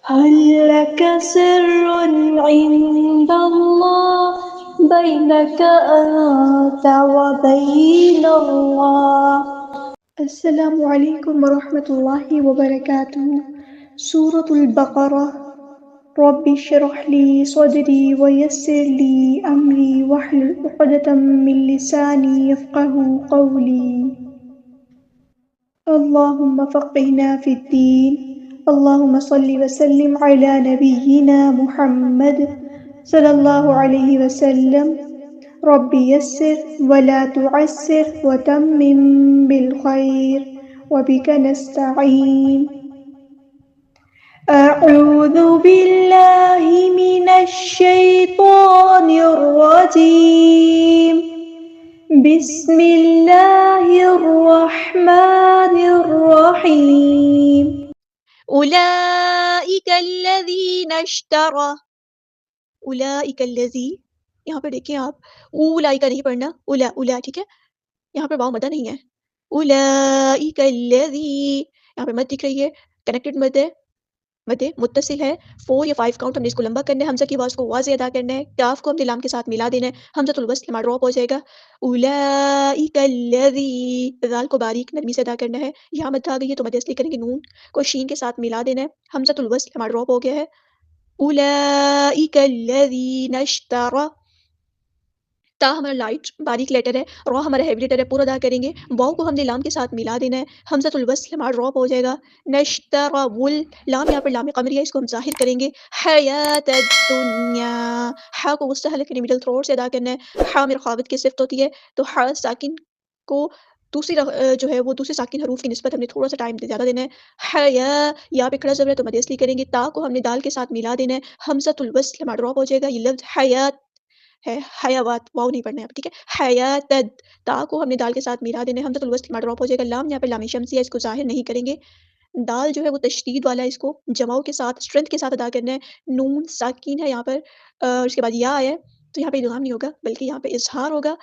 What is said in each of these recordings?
هل لك سر عند الله بينك أنت وبين الله؟ السلام علیکم ورحمۃ اللہ وبرکاتہ۔ سورۃ البقرہ۔ رب اشرح لي صدري ويسر لي أمري واحلل عقدة من لساني يفقهوا قولي۔ اللهم فقهنا في الدين، اللهم صل وسلم على نبينا محمد صلی اللہ علیہ وسلم۔ رب یسر ولا تعسر وتمم بالخیر وبک نستعین۔ اعوذ باللہ من الشیطان الرجیم، بسم اللہ الرحمن الرحیم۔ اولئک الذین اشتروا، اولئک الذی، یہاں پہ دیکھیں آپ اولئک نہیں پڑھنا، اولا اولا، ٹھیک ہے، یہاں پہ واو مدہ نہیں ہے۔ اولئک الذی، یہاں پہ مد دکھ رہی ہے، کنیکٹڈ مد ہے، مد متصل ہے، 4 یا 5 کاؤنٹ ہم نے اس کو لمبا کرنا ہے، حمزہ کی آواز کو واضح ادا کرنا ہے، کاف کو ہم نے لام کے ساتھ ملا دینا ہے، حمزۃ الوصل ہمارا ڈراپ ہو جائے گا۔ اولئک الذی، ذال کو باریک نرمی سے ادا کرنا ہے، یہاں مد آ گئی ہے تو مد اصلی کریں گے، نون کو شین کے ساتھ ملا دینا ہے، حمزۃ الوصل ہمارا ڈراپ ہو گیا ہے۔ اولئک الذین اشتروا، تا ہمارا لائٹ باریک لیٹر ہے، را ہمارا ہیوی لیٹر ہے، پورا ادا کریں گے، واؤ کو ہم نے لام کے ساتھ ملا دینا ہے، حمزۃ الوصل ہمارا ڈراپ ہو جائے گا۔ نشترا ول، لام یہاں پر لام قمریہ، اس کو ہم ظاہر کریں گے، حیات الدنیا، ہا کو مستحل کریں، مڈل تھروٹ سے ادا کرنا ہے، ہا میرے خاوت کی صفت ہوتی ہے، تو ہا ساکن کو دوسری جو ہے وہ دوسرے ساکن حروف کی نسبت ہم نے تھوڑا سا ٹائم زیادہ دینا ہے۔ حیا، یا پہ کھڑا زبر ہے تو مد اصلی کریں گے، تا کو ہم نے دال کے ساتھ ملا دینا ہے، حمزۃ الوصل ہمارا ڈراپ ہو جائے گا، یہ لفظ حیات ہے، حیوات، واو نہیں پڑھنا ہے، ٹھیک ہے، حیات، تا کو ہم نے دال کے ساتھ ملا دینا ہے، حمزۃ الوصل ہمارا ڈراپ ہو جائے گا، لام یہاں پہ لام شمسی ہے، اس کو ظاہر نہیں کریں گے، دال جو ہے وہ تشدید والا ہے، اس کو جماؤ کے ساتھ اسٹرینتھ کے ساتھ ادا کرنا ہے، نون ساکین ہے یہاں پر، اور اس کے بعد یا ہے، تو یہاں پہ ادغام نہیں ہوگا بلکہ یہاں پہ اظہار ہوگا،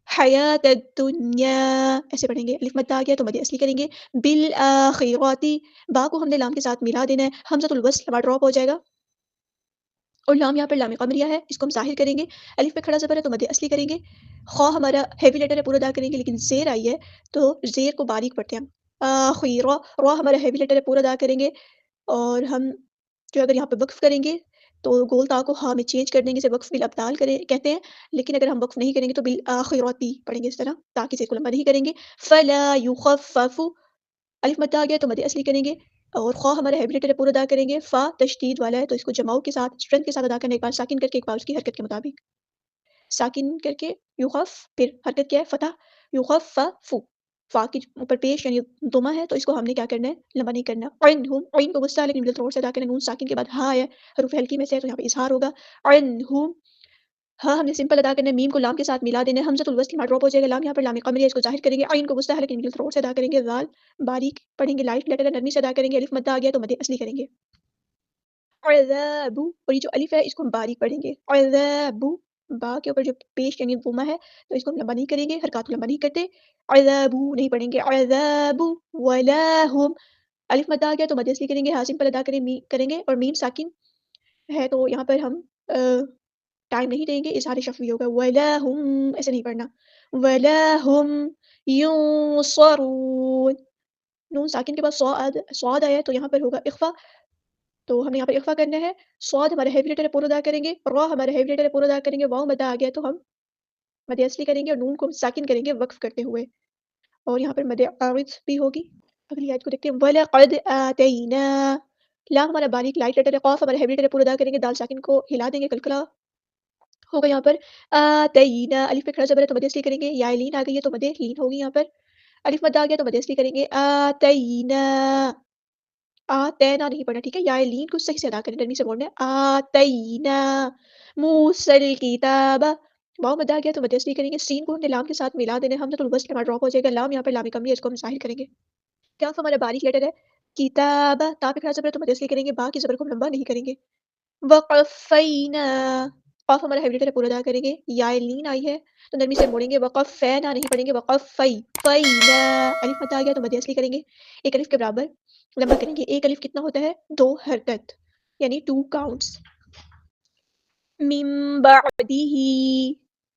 حیات الدنیا ایسے پڑھیں گے، الف مد آ گیا تو مد اصلی کریں گے، بالآخراتی، با کو ہم نے لام کے ساتھ ملا دینا ہے، حمزۃ الوصل ہمارا ڈراپ ہو جائے گا، اور لام یہاں پر لام قمریہ ہے، اس کو ہم ظاہر کریں گے، الف پہ کھڑا زبر ہے تو مد اصلی کریں گے، خا ہمارا ہیوی لیٹر ہے، پورا ادا کریں گے، لیکن زیر آئی ہے تو زیر کو باریک پڑھتے ہیں ہم، آخیرہ، را ہمارا ہیوی لیٹر ہے، پورا ادا کریں گے، اور ہم جو اگر یہاں پہ وقف کریں گے تو گول تا کو ہاں میں چینج کر دیں گے، اسے وقف بالابدال کہتے ہیں، لیکن اگر ہم وقف نہیں کریں گے تو بالآخراتی پڑھیں گے اس طرح، تاکہ زیر کو لمبا نہیں کریں گے، فلا یخفف، الف مد آ گیا تو مد اصلی کریں گے، اور خواہ ہمارا ہیوی لیٹر ہے، پورا ادا کریں گے، فا تشدید والا ہے تو اس کو جماؤ کے ساتھ اسٹرینتھ کے ساتھ ادا کرنا ہے، ایک بار ساکن کر کے ایک بار اس کی حرکت کے مطابق، ساکن کر کے یخف، پھر حرکت کیا ہے فتح، یخفف، فا کی اوپر پیش یعنی دمہ ہے تو اس کو ہم نے کیا کرنا ہے، لمبا نہیں کرنا، عنہم، عین کو غصہ لیکن مڈل تھروٹ سے ادا کرنا، نون ساکن کے بعد ہاں ہے، حروف ہلکی میں سے ہے تو یہاں پہ اظہار ہوگا، عنہم، ہاں ہم نے سمپل ادا کرنا ہے، میم کو لام کے ساتھ ملا دینا ہے، حمزۃ الوصل ہمارا ڈراپ ہو جائے گا، لام یہاں پر لام قمری ہے، اس کو ظاہر کریں گے، عین کو وسطی لیکن مڈل تھروٹ سے ادا کریں گے، ذال باریک پڑھیں گے، لائٹ لیٹر نرمی سے ادا کریں گے، الف مد آ گیا تو مد اصلی کریں گے، عذاب، اور یہ جو الف ہے اس کو ہم باریک پڑھیں گے، عذاب، با کے اوپر جو پیش یعنی ضمہ ہے تو اس کو ہم لمبا نہیں کریں گے، حرکات کو لمبا نہیں کرتے، عذاب نہیں پڑھیں گے، عذاب ولا هم، الف مد آ گیا تو مد اصلی کریں گے، ہاں سمپل ادا کریں گے، اور میم ساکن ہے تو یہاں پر ہم ٹائم نہیں دیں گے، اظہار شفوی ہوگا، ولا هم ایسے نہیں پڑھنا، ولا هم ينصرون، نون ساکن کے بعد صاد آیا تو یہاں پر ہوگا اخفا، تو ہمیں یہاں پر اخفا کرنا ہے، صاد ہمارا ہیوی لیٹر ہے، پورا ادا کریں گے، را ہمارا ہیوی لیٹر ہے، پورا ادا کریں گے، واو مدہ آ گیا تو ہم مد اصلی کریں گے، اور نون کو ہم ساکن کریں گے وقف کرتے ہوئے، اور یہاں پر مد عارض بھی ہوگی، اگلی آیت کو دیکھتے ہیں، وَلَقَدْ آتَيْنَا، لام ہمارا باریک لائٹ لیٹر ہے، قاف ہمارا ہیوی لیٹر ہے، پورا ادا کریں گے، دال ساکن کو ہلا دیں گے، کلکلا ہوگا یہاں پر، آتینا، الف پہ کھڑا زبر ہے تو مد اصلی کریں گے، یا لین آ گئی ہے تو مد لین ہوگی، یہاں پر الف مد آ گیا تو مد اصلی کریں گے، آتینا، آتینا نہیں پڑھنا، ٹھیک ہے، یا لین کو صحیح سے ادا کریں، نرمی سے بولنا ہے، آتینا موسیٰ الکتاب، واو مد آ گیا تو مد اصلی کریں گے، سین کو ہم نے لام کے ساتھ ملا دینا ہے، حمزۃ الوصل ہمارا ڈراپ ہو جائے گا، لام یہاں پر لام کمی ہے، اس کو ہم ظاہر کریں گے، کاف ہمارا باریک لیٹر ہے، کتاب، تا پہ کھڑا زبر ہے تو مد اصلی کریں گے، با کی زبر کو ہم لمبا نہیں کریں گے، وقفینا، قاف ہمارا ہیوی لیٹر ہے، پورا ادا کریں گے، یا لین آئی ہے تو نرمی سے موڑیں گے، وقفینا نہیں پڑھیں گے، وقفی فینا، الف مد آ گیا تو مد اصلی کریں گے، ایک الف کے برابر، لمبا کریں گے. ایک الف کتنا ہوتا ہے؟ 2 حرکت یعنی 2 کاؤنٹس. من بعدہ،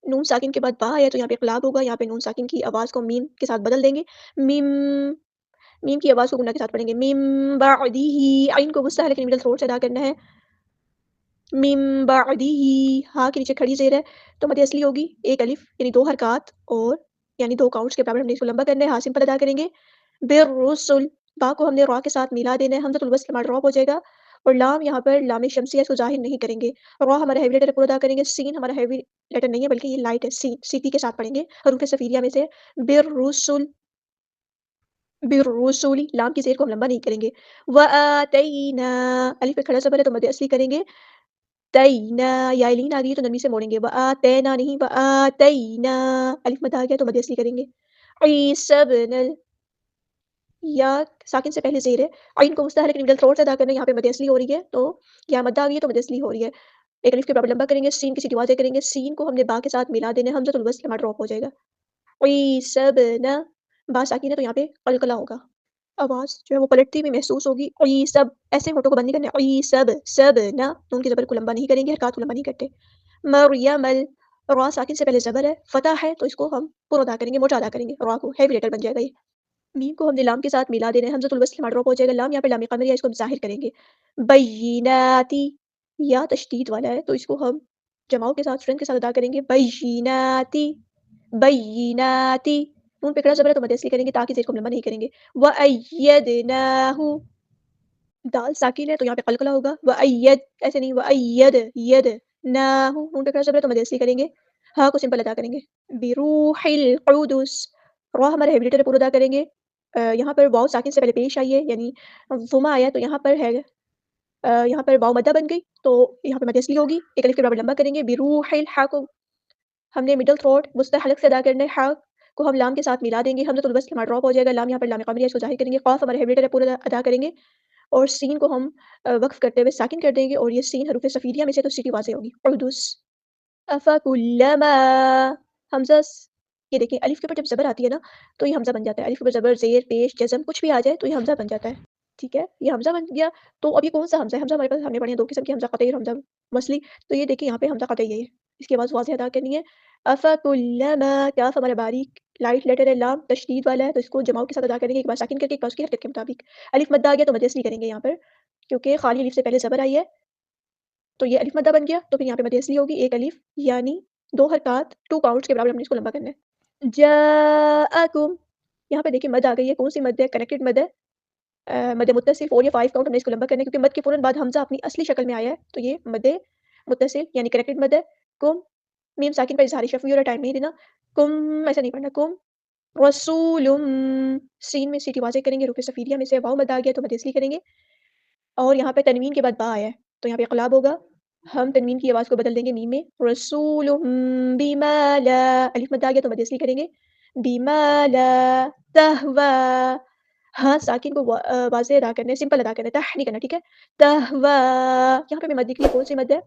نون ساکن کے بعد با ہے تو یہاں پہ اقلاب ہوگا. یہاں پہ نون ساکن کی آواز کو میم کے ساتھ بدل دیں گے. میم، میم کی آواز کو گنہ کے ساتھ پڑھیں گے. من بعدہ، عین کو غصہ ہے لیکن مڈل تھروٹ سے ادا کرنا ہے. من بعدہ، ہاں کے نیچے کھڑی زیر ہے تو مد اصلی ہوگی ایک الف یعنی 2 حرکات اور یعنی 2 کاؤنٹس کے برابر ہم نے اس کو لمبا کرنا ہے. ہاں سمپل ادا کریں گے. بالرسل، با کو ہم نے را کے ساتھ ملا دینا ہے. حمزۃ الوصل ہمارا ڈراپ ہو جائے گا اور لام یہاں پر لام شمسیہ اس کو ظاہر نہیں کریں گے. را ہمارا ہیوی لیٹر پورا ادا کریں گے. سین ہمارا ہیوی لیٹر نہیں ہے بلکہ یہ لائٹ ہے. سین سیٹی کے ساتھ پڑھیں گے حروف صفیریہ میں سے. بالرسل، بالرسل، لام کی زیر کو ہم لمبا نہیں کریں گے. وآتینا، الف پہ کھڑا زبر ہے تو مد اصلی کریں گے. تینا، یا لین آ گئی تو نرمی سے موڑیں گے. وآتینا نہیں، وآتینا، الف مد آ گیا تو مد اصلی کریں گے. عیسی ابن یا ساکن سے پہلے زیر ہے. عین کو مستحرک لیکن مڈل تھروٹ سے ادا کرنا ہے. یہاں پہ مد اصلی ہو رہی ہے تو یا مد آ گئی ہے تو مد اصلی ہو رہی ہے. ایک الف کے برابر لمبا کریں گے. سین کی سیٹی واضح کریں گے. سین کو ہم نے با کے ساتھ ملا دینا ہے. حمزۃ الوصل ہمارا ڈراپ ہو جائے گا. عیسی ابن، با ساکن ہے تو یہاں پہ قلقلہ ہوگا. آواز جو ہے وہ پلٹتی ہوئی محسوس ہوگی. سب ایسے ہوٹوں کو بند نہیں کرنا ہے. سب نہ، نون کی زبر کو لمبا نہیں کریں گے. حرکات کو لمبا نہیں کرتے. مریم، را ساکن سے پہلے زبر ہے. فتح ہے تو اس کو ہم پورا ادا کریں گے، موٹا ادا کریں گے. را کو ہیوی لیٹر بن جائے گا. یہ میم کو ہم نے لام کے ساتھ ملا دینا ہے. حمزۃ الوصل ہمارا ڈراپ ہو جائے گا. لام یہاں پہ لام قمریہ اس کو ہم ظاہر کریں گے. بیناتی، یا تشدید والا ہے تو اس کو ہم جماؤ کے ساتھ فرینڈ کے ساتھ ادا کریں گے. بیناتی، بیناتی، نون پہ کڑا زبر ہے تو مد اصلی کریں گے تاکہ زیر کو لمبا نہیں کریں گے. وَأَيَّدْنَاهُ، دال ساکن ہے تو یہاں پہ قلقلہ ہوگا. وَأَيَّد، ایسے نہیں، وَأَيَّد ید نَاهُ، نون پہ کڑا زبر ہے تو مد اصلی کریں گے. ہاں کو سمپل ادا کریں گے. بروح القدس، را ہمارا ہیوی لیٹر پورا ادا کریں گے. یہاں پر واو ساکن سے پہلے پیش آئی ہے یعنی ضمہ آیا تو یہاں پر ہے، یہاں پر واو مدہ بن گئی تو یہاں پہ مد اصلی ہوگی. ایک الف کے برابر لمبا کریں گے. بروح الحا کو ہم نے مڈل تھروٹ وسطی حلق سے ادا کرنا ہے. حا کو ہم لام کے ساتھ ملا دیں گے. حمزۃ الوصل ہمارا ڈراپ ہو جائے گا. لام یہاں پر لام قمریہ اس کو ظاہر کریں گے. قاف ہمارا ہیوی لیٹر پورا ادا کریں گے اور سین کو ہم وقف کرتے ہوئے ساکن کر دیں گے اور یہ سین حروف صفیریہ میں سے تو سیٹی واضح ہوگی. قدس. افکلما، حمزہ یہ دیکھیں الف کے اوپر جب زبر آتی ہے نا تو یہ حمزہ بن جاتا ہے. الف کے اوپر زبر، زیر، پیش، جزم کچھ بھی آ جائے تو یہ حمزہ بن جاتا ہے. ٹھیک ہے، یہ حمزہ بن گیا. تو اب یہ کون سا حمزہ ہے؟ حمزہ ہمارے پاس ہم نے پڑھے ہیں 2 قسم کے، حمزہ قطعی اور حمزہ وصلی. تو یہ دیکھیں یہاں پہ حمزہ قطعی ہے، اس کی آواز واضح ادا کرنی ہے. افکلما، کاف ہمارا باریک لائٹ لیٹر ہے. لام تشدید والا ہے تو اس کو جماؤ کے ساتھ ادا کریں گے. ایک بار ساکن کر کے ایک بار اس کی حرکت کے مطابق. الف مد آ گیا تو مد اصلی کریں گے یہاں پر کیونکہ خالی الف سے پہلے زبر آئی ہے تو یہ الف مدہ بن گیا تو پھر یہاں پہ مد اصلی ہوگی. ایک الف یعنی 2 حرکات 2 کاؤنٹس کے برابر ہم نے اس کو لمبا کرنا ہے. جاءکم، یہاں پہ دیکھیں مد آ گئی ہے. کون سی مد ہے؟ کنیکٹڈ مد ہے. مد متصل 4 یا 5 کاؤنٹ ہم نے اس کو لمبا کرنا ہے کیونکہ مد کے فوراً بعد حمزہ اپنی اصلی شکل میں آیا ہے تو یہ مد متصل یعنی کنیکٹڈ مد ہے. کم، میم ساکن پر اظہار شفوی اور ٹائم نہیں دینا. کم ایسا نہیں پڑھنا. کم رسول، سین میں سیٹی واضح کریں گے. حروف صفیریہ میں سے واو مد آ گیا تو مد اصلی کریں گے اور یہاں پہ تنوین کے بعد با آیا ہے تو یہاں پہ اقلاب ہوگا. ہم تنوین کی آواز کو بدل دیں گے میم میں. رسول بما لا، الف مد آ گیا تو مد اصلی کریں گے. بما لا تہوی، ہاں ساکن کو واضح ادا کرنا ہے، سمپل ادا کرنا ہے، تہ نہیں کرنا. ٹھیک ہے، تہوی. یہاں پہ میں مد لکھ لی. کون سی مد ہے؟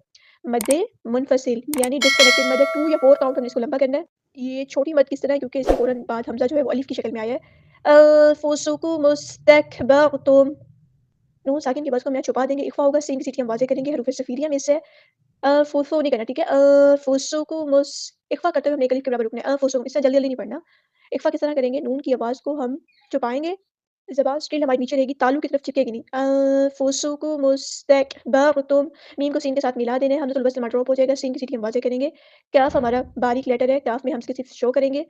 مد منفصل یعنی ڈسکنیکٹڈ مد ہے. 2 یا 4 کاؤنٹ ہم نے اس کو لمبا کرنا ہے. یہ چھوٹی مد کس طرح ہے کیونکہ اس کے فوراً بعد حمزہ جو ہے وہ الف کی شکل میں آیا ہے. انفسکم استکبرتم، نون ساکن کی بس کو ہم یہاں چھپا دیں گے. اخفا ہوگا. سین کی سیٹی ہم واضح کریں گے. حروف صفیریہ میں سے فوفو نہیں کرنا. ٹھیک ہے، انفسکم، اخفا کرتے ہوئے ہم نے ایک الف کے برابر رکنا ہے. انفسکم، اس سے جلدی جلدی نہیں پڑھنا. اخفا کس طرح کریں گے؟ نون کی آواز کو ہم چھپائیں گے، زبان اسٹل ہماری نیچے رہے گی، تالو کی طرف چپکے گی نہیں. انفسکم استکبرتم، میم کو سین کے ساتھ ملا دینا ہے. حمزۃ الوصل ہمارا ڈراپ ہو جائے گا. سین کی سیٹی ہم واضح کریں گے. کاف ہمارا باریک لیٹر ہے، کاف میں ہم اس کی صرف شو کریں گے.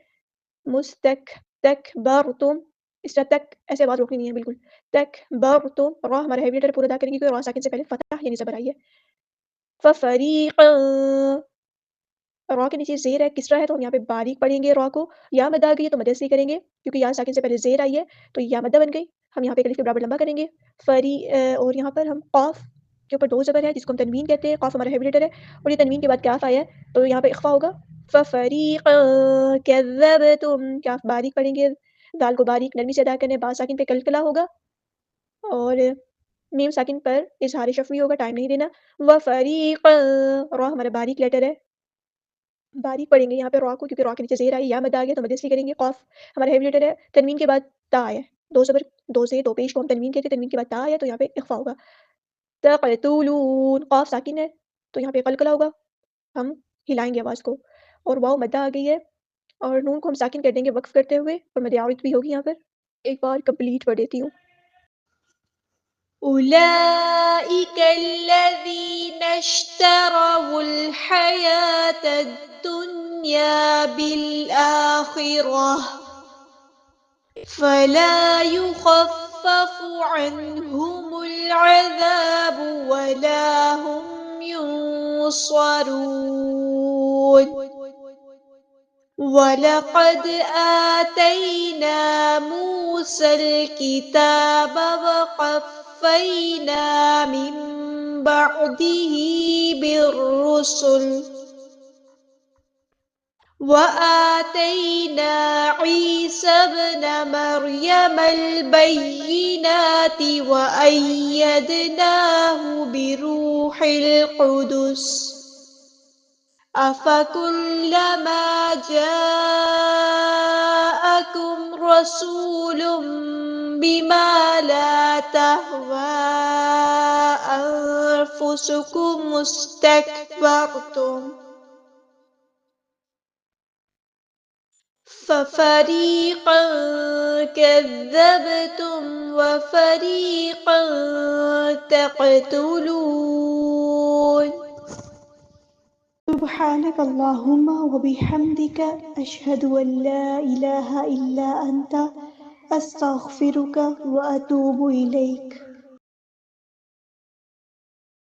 مستکبرتم، اس طرح تک ایسے آواز روکنی نہیں ہے بالکل. تکبرتم، را ہمارا ہیوی لیٹر پورا ادا کریں گے کیونکہ را ساکن سے پہلے فتح یعنی زبر آئی ہے. ففریقا، را کے نیچے زیر ہے، کسرا ہے تو ہم یہاں پہ باریک پڑھیں گے. را کو یا مد آ گئی ہے تو مد اصلی کریں گے کیونکہ یا ساکن سے پہلے زیر آئی ہے تو یا مدہ بن گئی. ہم یہاں پہ الف کے برابر لمبا کریں گے. اور یہاں پر ہم قاف کے اوپر 2 زبر ہے جس کو ہم تنوین کہتے ہیں. قاف ہمارا ہیوی لیٹر ہے اور یہ تنوین کے بعد کاف آیا ہے تو یہاں پہ اخفا ہوگا. ففریقا کذبتم، کاف باریک پڑھیں گے، دال کو باریک نرمی سے ادا کرنے. با ساکن پہ قلقلہ ہوگا اور میم ساکن پر اظہار شفوی ہوگا، ٹائم نہیں دینا. وفریقا، را ہمارا باریک لیٹر ہے، باریک پڑھیں گے یہاں پہ را کو کیونکہ را کے نیچے زیر آئی. یا مد آ گیا تو مد اصلی کریں گے. قاف ہمارا ہیوی لیٹر ہے، تنوین کے بعد تا آیا ہے دو زبر دو سے دو پیش کو ہم تنوین کہتے ہیں، تنوین کے بعد تا ہے تو یہاں پہ اخفا ہوگا. تقتلون قاف ساکن ہے تو یہاں پہ قلقلہ ہوگا، ہم ہلائیں گے آواز کو. اور واو مدہ آ گئی ہے اور نون کو ہم ساکن کر دیں گے وقف کرتے ہوئے، اور مد عارض بھی ہوگی یہاں پر. ایک بار کمپلیٹ پڑھ دیتی ہوں. أولئك الذين اشتروا الحياة الدنيا بالآخرة فلا يخفف عنهم العذاب ولا هم ينصرون. وَلَقَدْ آتَيْنَا مُوسَى الْكِتَابَ وَقَفَّيْنَا مِن بَعْدِهِ بِالرُّسُلِ وَآتَيْنَا عِيسَى ابْنَ مَرْيَمَ الْبَيِّنَاتِ وَأَيَّدْنَاهُ بِرُوحِ الْقُدُسِ. أَفَكُلَّمَا جَاءَكُمْ رَسُولٌ بِمَا لَا تَهْوَىٰ أَنفُسُكُمُ اسْتَكْبَرْتُمْ فَفَرِيقًا كَذَّبْتُمْ وَفَرِيقًا تَقْتُلُونَ. سبحانك اللهم وبحمدك أشهد أن لا إله إلا أنت أستغفرك وأتوب إليك.